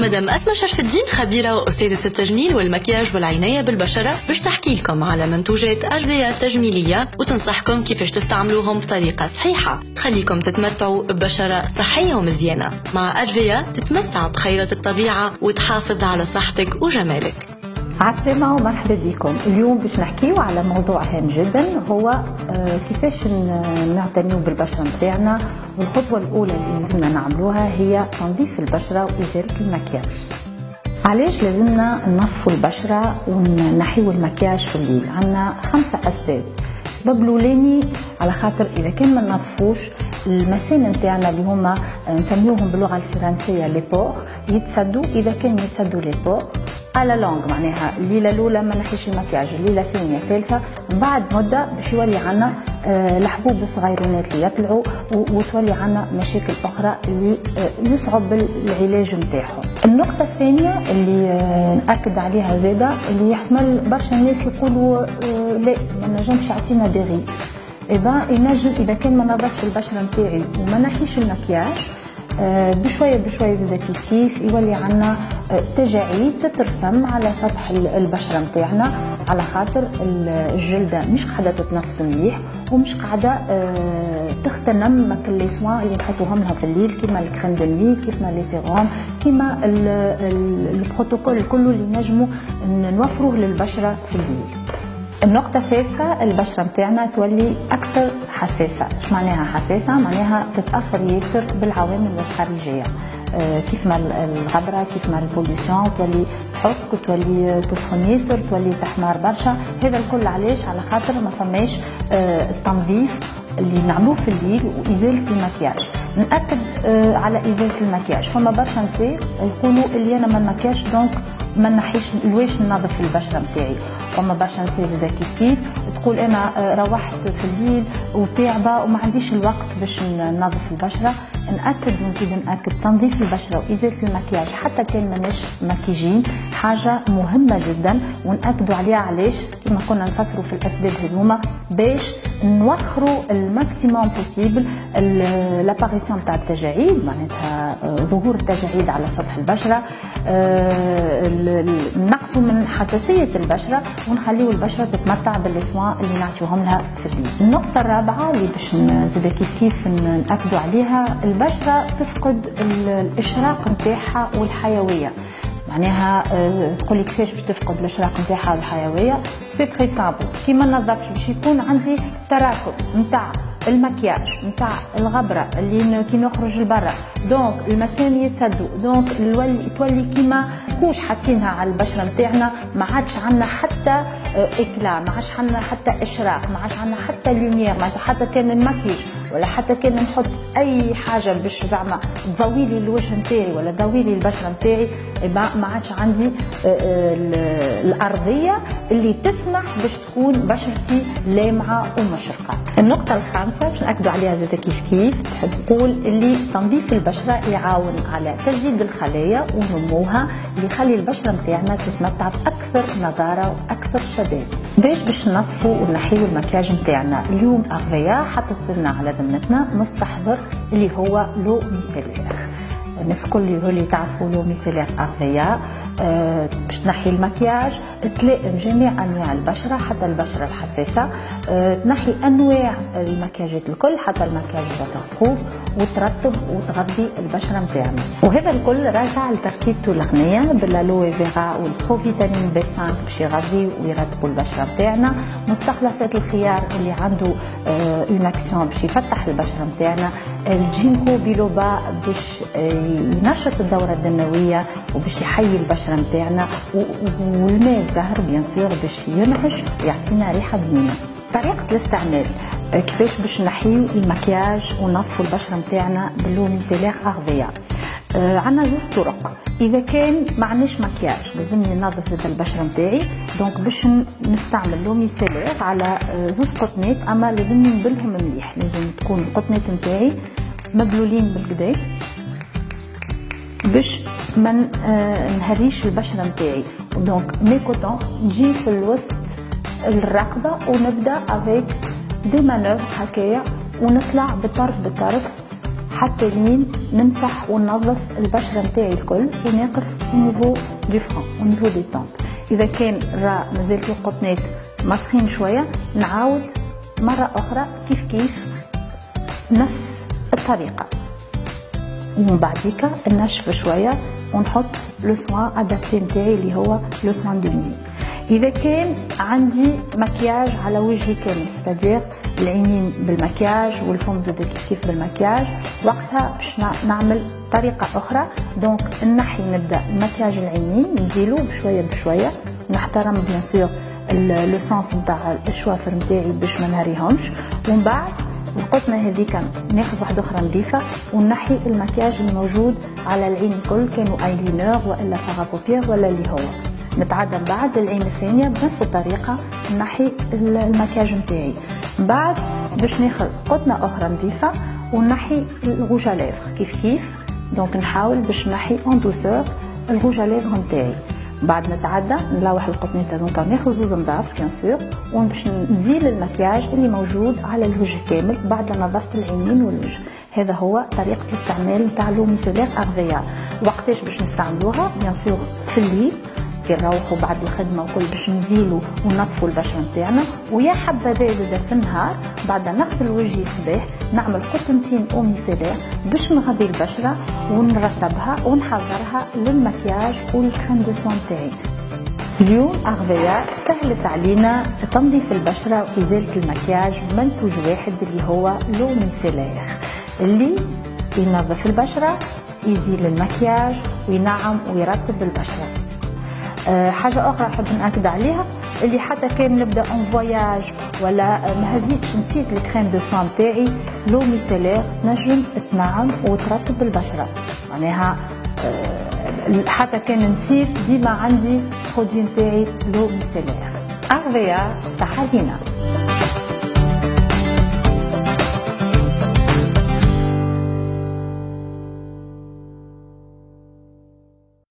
مدام أسماء شرف الدين خبيرة وأستاذة التجميل والمكياج والعناية بالبشرة باش تحكي لكم على منتوجات أغذية تجميلية وتنصحكم كيفاش تستعملوهم بطريقة صحيحة تخليكم تتمتعوا ببشرة صحية ومزيانة. مع أغذية تتمتع بخيرات الطبيعة وتحافظ على صحتك وجمالك. عسلامة ومرحبا بكم. اليوم باش نحكيو على موضوع هام جدا، هو كيفاش نعتنيو بالبشرة متاعنا، والخطوة الأولى اللي لازمنا نعملوها هي تنظيف البشرة وإزالة المكياج. علاش لازمنا ننظفوا البشرة ونحيو المكياج في الليل؟ عندنا 5 أسباب. السبب الأولاني على خاطر إذا كان ما ننظفوش المسام نتاعنا اللي هما نسميوهم باللغة الفرنسية لي بور يتسدوا. إذا كان يتسدوا لي بور على لونغ، معناها الليله الاولى ما نحيش المكياج، الليله الثانيه الثالثه، من بعد مده باش يولي عندنا الحبوب الصغيرينات اللي يطلعوا وتولي عندنا مشاكل اخرى اللي يصعب العلاج نتاعهم. النقطه الثانيه اللي ناكد عليها زاده، اللي يحتمل برشا الناس يقولوا لا ما نجمش يعطينا دغي، ينجم اذا كان ما نظفش البشره نتاعي وما نحيش المكياج بشويه بشويه زاد كيف يولي عندنا تجاعيد تترسم على سطح البشره نتاعنا، على خاطر الجلده مش قاعده تتنفس مليح ومش قاعده تغتنم مثل لي سوان اللي نحطوهم لها في الليل، كيما الكريم دو نوي، كيما لي سيروم، كيما البروتوكول كله اللي نجموا نوفروه للبشره في الليل. النقطة الثالثة، البشرة متاعنا تولي أكثر حساسة. إيش معناها حساسة؟ معناها تتأثر ياسر بالعوامل الخارجية، كيف ما الغبرة، كيف ما البوليسيون، تولي تحك، تولي تسخن ياسر، تولي تحمر برشا. هذا الكل علاش؟ على خاطر ما فماش التنظيف اللي نعملوه في الليل وإزالة المكياج. نأكد على إزالة المكياج. فما برشا نساء يقولوا اللي أنا ما نمكياج دونك ما نحيش لواش ننظف البشره نتاعي. وما برشا نساء زاده كيف تقول انا روحت في الليل وتعبه وما عنديش الوقت باش ننظف البشره. ناكد ونزيد ناكد، تنظيف البشره وازاله المكياج حتى كان ماناش مكيجين حاجه مهمه جدا، وناكدوا عليها. علاش؟ كما كنا نفسروا في الاسباب هذوما، باش نوخروا الماكسيموم بوسيبل لاباريسيون تاع التجاعيد، معناتها ظهور التجاعيد على سطح البشره، نقصوا من حساسيه البشره ونخليو البشره تتمتع بالسوان اللي نعطيوهم لها في الليل. النقطه الرابعه اللي باش نزيد كيف ناكدوا عليها، البشره تفقد الاشراق نتاعها والحيويه. معناها تقولي كيفاش باش تفقد الاشراق نتاعها والحيويه؟ سي تري سامبل، كي ما نظفش باش يكون عندي تراكم نتاع المكياج نتاع الغبره اللي كي نخرج لبرا، دونك المسام يتسدوا، دونك تولي كيما كوش حاطينها على البشره نتاعنا، ما عادش عندنا حتى اكلا، ما عادش عندنا حتى اشراق، ما عادش عندنا حتى لوميير، معناتها حتى كان نمكيج ولا حتى كان نحط اي حاجه باش زعما تضوي لي الوجه نتاعي ولا تضوي لي البشره نتاعي، ما عادش عندي الارضيه اللي تسمح باش تكون بشرتي لامعه ومشرقه. النقطه الخامسه باش ناكدوا عليها زاد كيف تحب تقول اللي تنظيف البشره يعاون على تجديد الخلايا ونموها، اللي يخلي البشره نتاعنا تتمتع باكثر نضاره واكثر شباب. باش ننظفوا ونحيوا المكياج نتاعنا؟ اليوم اغذيه حطت لنا على ذمتنا مستحضر اللي هو لو ميسيلير. الناس الكل يظهروا تعرفوا لو ميسيلير اغذيه باش تنحي المكياج، تلائم جميع انواع البشره حتى البشره الحساسه، تنحي انواع المكياجات الكل حتى المكياج الواتربروف، وترطب وتغذي البشره نتاعنا. وهذا الكل راجع لتركيبته الغنيه بالالوي فيرا والبروفيتامين بي 5 باش يغذيو ويرطبوا البشره نتاعنا، مستخلصات الخيار اللي عنده اون اكسيون باش يفتح البشره نتاعنا، الجينكو بيلوبا باش ينشط الدوره الدمويه وباش يحيي البشره نتاعنا، والماء الزهر بيان سور باش ينعش ويعطينا ريحه بنينه. طريقه الاستعمال كيفاش باش نحيو المكياج وننظفوا البشره نتاعنا باللو ميسيلير اغذيه؟ عندنا زوج طرق. اذا كان ما عندناش مكياج لازمني ننظف زيت البشره نتاعي، دونك باش نستعمل لو ميسيلير على زوج قطنات، اما لازمني نبلهم مليح، لازم تكون القطنات نتاعي مبلولين بالكدا باش ما نهريش البشره نتاعي. دونك مي كوتون نجي في الوسط الرقبه ونبدا افيك دي مانوفر هكايا ونطلع بطرف حتى لين نمسح وننظف البشره نتاعي الكل ونقف ونيفو دو فرون ونيفو دي طامب. اذا كان مازالت القطنات مسخين شويه نعاود مره اخرى كيف نفس الطريقه، ومن بعديك ننشف شويه ونحط لو سوان ادابتي نتاعي اللي هو لو سوان دو نوي. اذا كان عندي مكياج على وجهي كامل ستادير العينين بالمكياج والفم زاد كيف بالمكياج، وقتها باش نعمل طريقه اخرى. دونك نبدا مكياج العينين نزيلو بشويه نحترم بيان سور لو سونس نتاع الشوافر نتاعي باش ما نهريهمش، ومن بعد القطنه هذيك ناخذ واحده اخرى نظيفه ونحي المكياج الموجود على العين الكل، كانوا ايلينر والا فارابوبير ولا اللي هو. نتعدى بعد العين الثانيه بنفس الطريقه نحي المكياج نتاعي. من بعد باش ناخذ قطنه اخرى نظيفه ونحي الغوج ليفر كيف دونك نحاول باش نحي اون دوسور الغوج ليفر نتاعي. بعد نتعدى نلوح القطنيت هذوك ناخذ زوز نضاف بيان سور وباش نزيل المكياج اللي موجود على الوجه كامل بعد ما نظفت العينين والوجه. هذا هو طريقه الاستعمال نتاع لو ميسيلير ارفيا. وقتاش باش نستعملوها؟ بيان سور في الليل كي نروحوا بعد الخدمه وكل باش نزيلوا وننظفوا البشره نتاعنا، ويا حبذا زاد في النهار بعد نغسل وجهي الصباح نعمل قطنتين او ميسيلير باش نغذي البشره ونرطبها ونحضرها للمكياج والكريم دو سوان تاعي. اليوم ارفيا سهلت علينا تنظيف البشره وازاله المكياج بمنتوج واحد اللي هو لو ميسيلير اللي ينظف البشره يزيل المكياج وينعم ويرطب البشره. حاجه اخرى نحب ناكد عليها اللي حتى كان نبدا اون فواياج ولا ما هزيتش نسيت الكريم دو سوان تاعي لو ميسيلير تنجم تنعم وترطب البشره، معناها حتى كان نسيت ديما عندي برودوي نتاعي لو ميسيلير. ارفيا صحه لينا.